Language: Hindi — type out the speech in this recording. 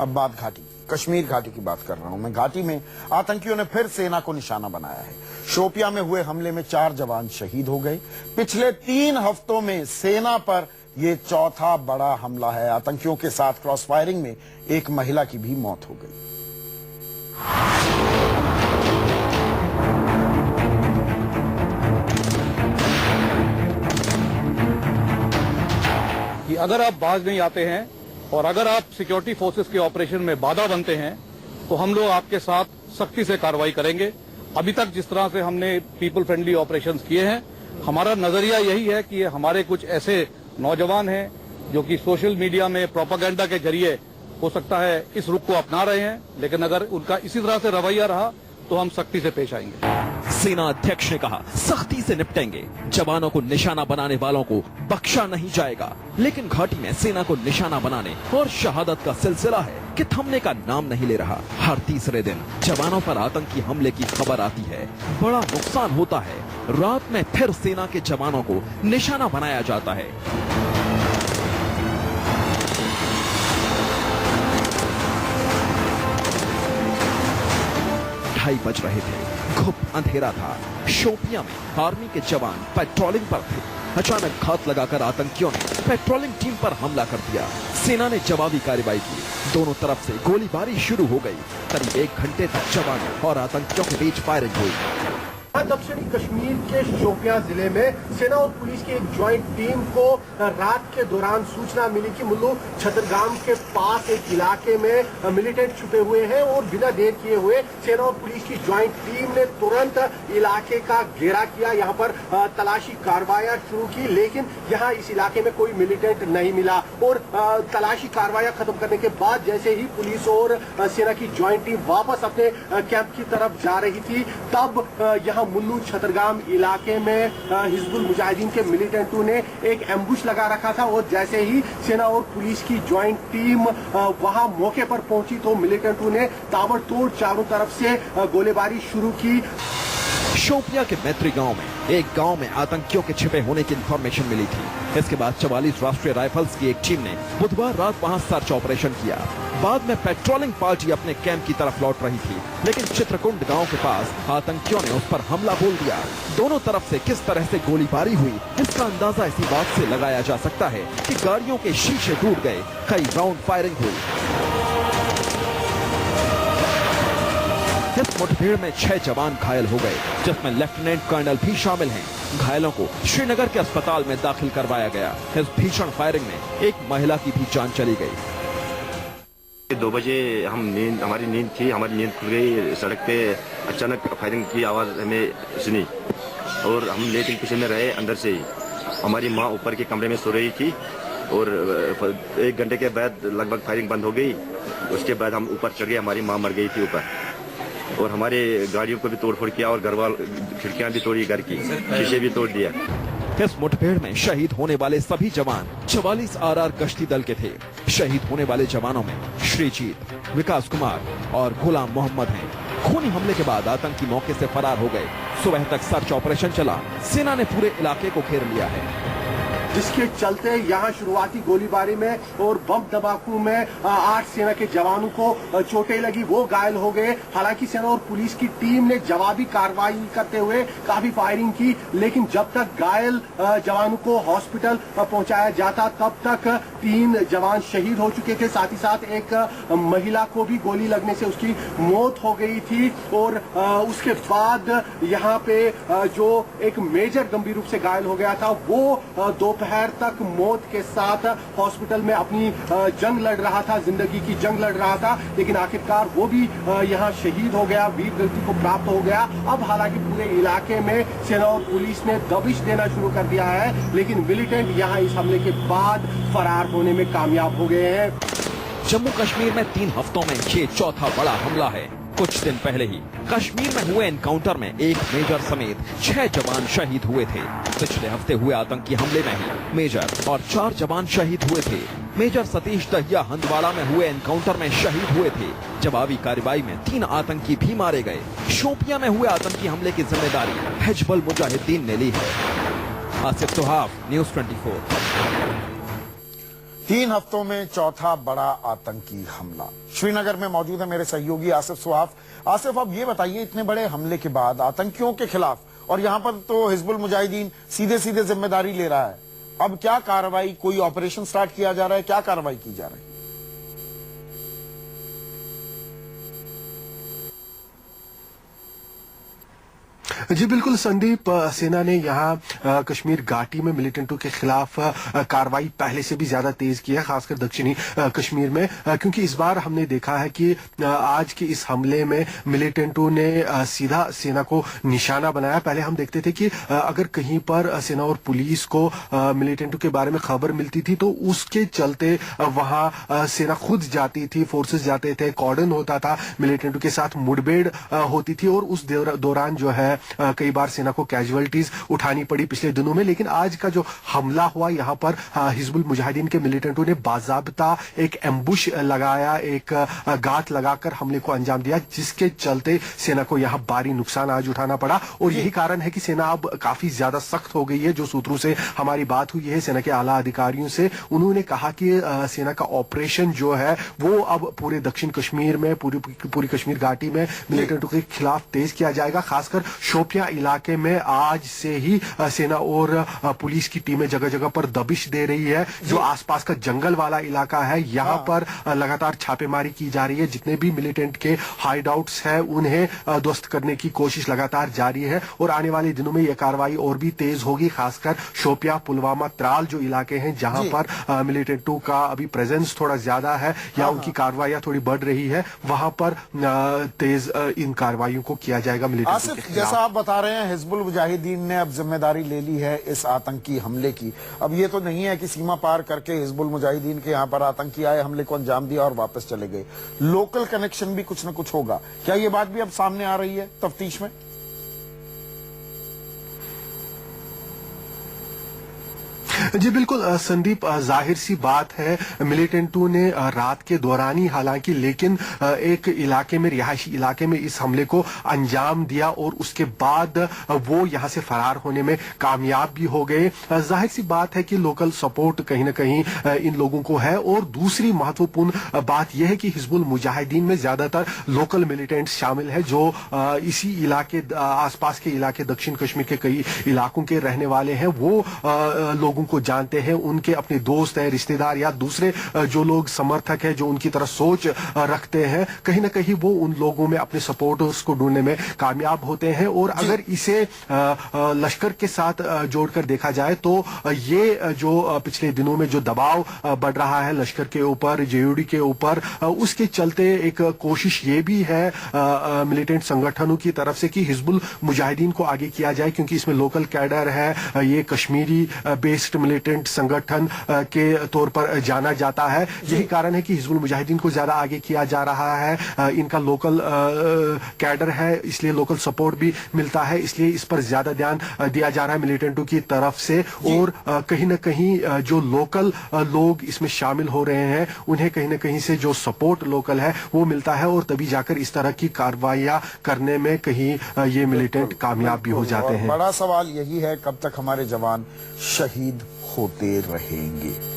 अब बात घाटी, कश्मीर घाटी की बात कर रहा हूं मैं। घाटी में आतंकियों ने फिर सेना को निशाना बनाया है। शोपियां में हुए हमले में 4 जवान शहीद हो गए। पिछले 3 हफ्तों में सेना पर यह चौथा बड़ा हमला है। आतंकियों के साथ क्रॉस फायरिंग में एक महिला की भी मौत हो गई। कि अगर आप बाज नहीं आते हैं और अगर आप सिक्योरिटी फोर्सेस के ऑपरेशन में बाधा बनते हैं तो हम लोग आपके साथ सख्ती से कार्रवाई करेंगे। अभी तक जिस तरह से हमने पीपल फ्रेंडली ऑपरेशंस किए हैं, हमारा नजरिया यही है कि हमारे कुछ ऐसे नौजवान हैं जो कि सोशल मीडिया में प्रोपेगेंडा के जरिए हो सकता है इस रुख को अपना रहे हैं, लेकिन अगर उनका इसी तरह से रवैया रहा तो हम सख्ती से पेश आएंगे। सेना अध्यक्ष ने कहा, सख्ती से निपटेंगे। जवानों को निशाना बनाने वालों को बख्शा नहीं जाएगा। लेकिन घाटी में सेना को निशाना बनाने और शहादत का सिलसिला है कि थमने का नाम नहीं ले रहा। हर तीसरे दिन जवानों पर आतंकी हमले की खबर आती है। बड़ा नुकसान होता है। रात में फिर सेना के जवानों को निशाना बनाया जाता है। 2:30 बज रहे थे। घुप अंधेरा था। शोपियां में आर्मी के जवान पेट्रोलिंग पर थे। अचानक घात लगाकर आतंकियों ने पेट्रोलिंग टीम पर हमला कर दिया। सेना ने जवाबी कार्रवाई की। दोनों तरफ से गोलीबारी शुरू हो गई। करीब 1 घंटे तक जवानों और आतंकियों के बीच फायरिंग हुई। दक्षिणी कश्मीर के शोपियां जिले में सेना और पुलिस की एक ज्वाइंट टीम को रात के दौरान सूचना मिली कि मुल्लू छतरगाम के पास एक इलाके में मिलिटेंट छुपे हुए हैं और बिना देर किए हुए सेना और पुलिस की ज्वाइंट टीम ने तुरंत इलाके का घेरा किया। यहां पर तलाशी कार्रवाइयां शुरू की, लेकिन यहां इस इलाके में कोई मिलिटेंट नहीं मिला। और तलाशी कार्रवाइयां खत्म करने के बाद जैसे ही पुलिस और सेना की ज्वाइंट टीम वापस अपने कैंप की तरफ जा रही थी, तब यहां मुल्लू छतरगाम इलाके में हिजबुल मुजाहिदीन के मिलिटेंटों ने एक एम्बुश लगा रखा था। और जैसे ही सेना और पुलिस की ज्वाइंट टीम वहां मौके पर पहुंची तो मिलिटेंटों ने ताबड़तोड़ चारों तरफ से गोलीबारी शुरू की। शोपियां के मैत्री गांव में एक गांव में आतंकियों के छिपे होने की इंफॉर्मेशन मिली थी। इसके बाद 44 राष्ट्रीय राइफल्स की एक टीम ने बुधवार रात वहां सर्च ऑपरेशन किया। बाद में पेट्रोलिंग पार्टी अपने कैंप की तरफ लौट रही थी, लेकिन चित्रकुंड गांव के पास आतंकियों ने उस पर हमला बोल दिया। दोनों तरफ से किस तरह से गोलीबारी हुई, इसका अंदाजा इसी बात से लगाया जा सकता है कि गाड़ियों के शीशे टूट गए। कई राउंड फायरिंग हुई। इस मुठभेड़ में 6 जवान घायल हो गए, जिसमें लेफ्टिनेंट कर्नल भी शामिल हैं। घायलों को श्रीनगर के अस्पताल में दाखिल करवाया गया। इस भीषण फायरिंग में एक महिला की भी जान चली गई। 2 बजे हमारी नींद खुल गई। सड़क पे अचानक फायरिंग की आवाज हमें सुनी और हम लेटिंग पीछे में रहे। अंदर से ही हमारी माँ ऊपर के कमरे में सो रही थी और 1 घंटे के बाद लगभग फायरिंग बंद हो गई। उसके बाद हम ऊपर चढ़ गए। हमारी माँ मर गई थी ऊपर और हमारे गाड़ियों को भी तोड़फोड़ किया और खिड़कियां भी तोड़ी, घर की शीशे भी तोड़ दिया। इस मुठभेड़ में शहीद होने वाले सभी जवान 44 RR गश्ती दल के थे। शहीद होने वाले जवानों में श्रीजीत, विकास कुमार और गुलाम मोहम्मद हैं। खूनी हमले के बाद आतंकी मौके से फरार हो गए। सुबह तक सर्च ऑपरेशन चला। सेना ने पूरे इलाके को घेर लिया है, जिसके चलते यहां शुरुआती गोलीबारी में और बम धमाकों में 8 सेना के जवानों को चोटें लगी, वो घायल हो गए। हालांकि सेना और पुलिस की टीम ने जवाबी कार्रवाई करते हुए काफी फायरिंग की, लेकिन जब तक घायल जवानों को हॉस्पिटल पहुंचाया जाता तब तक 3 जवान शहीद हो चुके थे। साथ ही साथ एक महिला को भी गोली लगने से उसकी मौत हो गई थी। और उसके बाद यहाँ पे जो एक मेजर गंभीर रूप से घायल हो गया था, वो दोपहर तक मौत के साथ हॉस्पिटल में अपनी जंग लड़ रहा था, जिंदगी की जंग लड़ रहा था। लेकिन आखिरकार वो भी यहाँ शहीद हो गया, वीर गति को प्राप्त हो गया। अब हालांकि पूरे इलाके में सेना और पुलिस ने दबिश देना शुरू कर दिया है, लेकिन मिलिटेंट यहाँ इस हमले के बाद फरार होने में कामयाब हो गए हैं। जम्मू कश्मीर में 3 हफ्तों में ये चौथा बड़ा हमला है। कुछ दिन पहले ही कश्मीर में हुए एनकाउंटर में एक मेजर समेत 6 जवान शहीद हुए थे। पिछले हफ्ते हुए आतंकी हमले में ही मेजर और 4 जवान शहीद हुए थे। मेजर सतीश दहिया हंदवाड़ा में हुए एनकाउंटर में शहीद हुए थे। जवाबी कार्रवाई में 3 आतंकी भी मारे गए। शोपियां में हुए आतंकी हमले की जिम्मेदारी हिजबुल मुजाहिदीन ने ली है। आसिफ सुहाफ, न्यूज़ 24। 3 हफ्तों में चौथा बड़ा आतंकी हमला। श्रीनगर में मौजूद है मेरे सहयोगी आसिफ सुहाफ। आसिफ, अब ये बताइए, इतने बड़े हमले के बाद आतंकियों के खिलाफ, और यहां पर तो हिजबुल मुजाहिदीन सीधे सीधे जिम्मेदारी ले रहा है, अब क्या कार्रवाई, कोई ऑपरेशन स्टार्ट किया जा रहा है, क्या कार्रवाई की जा रही है? जी बिल्कुल संदीप, सेना ने यहाँ कश्मीर घाटी में मिलिटेंटों के खिलाफ कार्रवाई पहले से भी ज्यादा तेज की है, खासकर दक्षिणी कश्मीर में, क्योंकि इस बार हमने देखा है कि आज के इस हमले में मिलिटेंटों ने सीधा सेना को निशाना बनाया। पहले हम देखते थे कि अगर कहीं पर सेना और पुलिस को मिलिटेंटों के बारे में खबर मिलती थी तो उसके चलते वहां सेना खुद जाती थी, फोर्सेस जाते थे, कॉर्डन होता था, मिलिटेंटों के साथ मुठभेड़ होती थी और उस दौरान जो है कई बार सेना को कैजुअलिटीज उठानी पड़ी पिछले दिनों में। लेकिन आज का जो हमला हुआ, यहां पर हिजबुल मुजाहिदीन के मिलिटेंटों ने बाजाबता एक एम्बुश लगाया, एक गांठ लगाकर हमले को अंजाम दिया, जिसके चलते सेना को यहां भारी नुकसान आज उठाना पड़ा। और यही कारण है कि सेना अब काफी ज्यादा सख्त हो गई है। जो सूत्रों से हमारी बात हुई है सेना के आला अधिकारियों से, उन्होंने कहा कि सेना का ऑपरेशन जो है वो अब पूरे दक्षिण कश्मीर में, पूरी कश्मीर घाटी में मिलिटेंटों के खिलाफ तेज किया जाएगा। खासकर शोपियां इलाके में आज से ही सेना और पुलिस की टीमें जगह जगह पर दबिश दे रही है। जो आसपास का जंगल वाला इलाका है, यहां पर लगातार छापेमारी की जा रही है। जितने भी मिलिटेंट के हाइडआउट्स हैं उन्हें ध्वस्त करने की कोशिश लगातार जारी है और आने वाले दिनों में यह कार्रवाई और भी तेज होगी। खासकर शोपियां, पुलवामा, त्राल जो इलाके हैं जहां पर मिलिटेंटों का अभी प्रेजेंस थोड़ा ज्यादा है या उनकी कार्रवाइयां थोड़ी बढ़ रही है, वहां पर तेज इन कार्रवाइयों को किया जाएगा मिलिटेंटों के खिलाफ। जैसा आप बता रहे हैं, हिजबुल मुजाहिदीन ने अब जिम्मेदारी ले ली है इस आतंकी हमले की। अब ये तो नहीं है कि सीमा पार करके हिजबुल मुजाहिदीन के यहाँ पर आतंकी आए, हमले को अंजाम दिया और वापस चले गए। लोकल कनेक्शन भी कुछ न कुछ होगा। क्या ये बात भी अब सामने आ रही है तफ्तीश में? जी बिल्कुल संदीप, जाहिर सी बात है मिलिटेंटों ने रात के दौरान ही हालांकि लेकिन एक इलाके में, रिहायशी इलाके में इस हमले को अंजाम दिया और उसके बाद वो यहां से फरार होने में कामयाब भी हो गए। जाहिर सी बात है कि लोकल सपोर्ट कहीं ना कहीं इन लोगों को है। और दूसरी महत्वपूर्ण बात यह है कि हिजबुल मुजाहिदीन में ज्यादातर लोकल मिलिटेंट्स शामिल है जो इसी इलाके, आसपास के इलाके, दक्षिण कश्मीर के कई इलाकों के रहने वाले हैं। वो लोगों को जानते हैं, उनके अपने दोस्त हैं, रिश्तेदार या दूसरे जो लोग समर्थक हैं जो उनकी तरह सोच रखते हैं, कहीं ना कहीं वो उन लोगों में अपने सपोर्टर्स को ढूंढने में कामयाब होते हैं। और अगर इसे लश्कर के साथ जोड़कर देखा जाए तो ये जो पिछले दिनों में जो दबाव बढ़ रहा है लश्कर के ऊपर, जेयूडी के ऊपर, उसके चलते एक कोशिश ये भी है मिलिटेंट संगठनों की तरफ से कि हिजबुल मुजाहिदीन को आगे किया जाए, क्योंकि इसमें लोकल कैडर है, ये कश्मीरी बेस्ड मिलिटेंट संगठन के तौर पर जाना जाता है। यही कारण है कि हिजबुल मुजाहिदीन को ज्यादा आगे किया जा रहा है। इनका लोकल कैडर है, इसलिए लोकल सपोर्ट भी मिलता है, इसलिए इस पर ज्यादा ध्यान दिया जा रहा है मिलिटेंटों की तरफ से। और कहीं ना कहीं जो लोकल लोग इसमें शामिल हो रहे हैं उन्हें कहीं ना कहीं से जो सपोर्ट लोकल है वो मिलता है और तभी जाकर इस तरह की कार्रवाइयां करने में कहीं ये मिलिटेंट कामयाब भी हो जाते हैं। बड़ा सवाल यही है, कब तक हमारे जवान शहीद होते रहेंगे?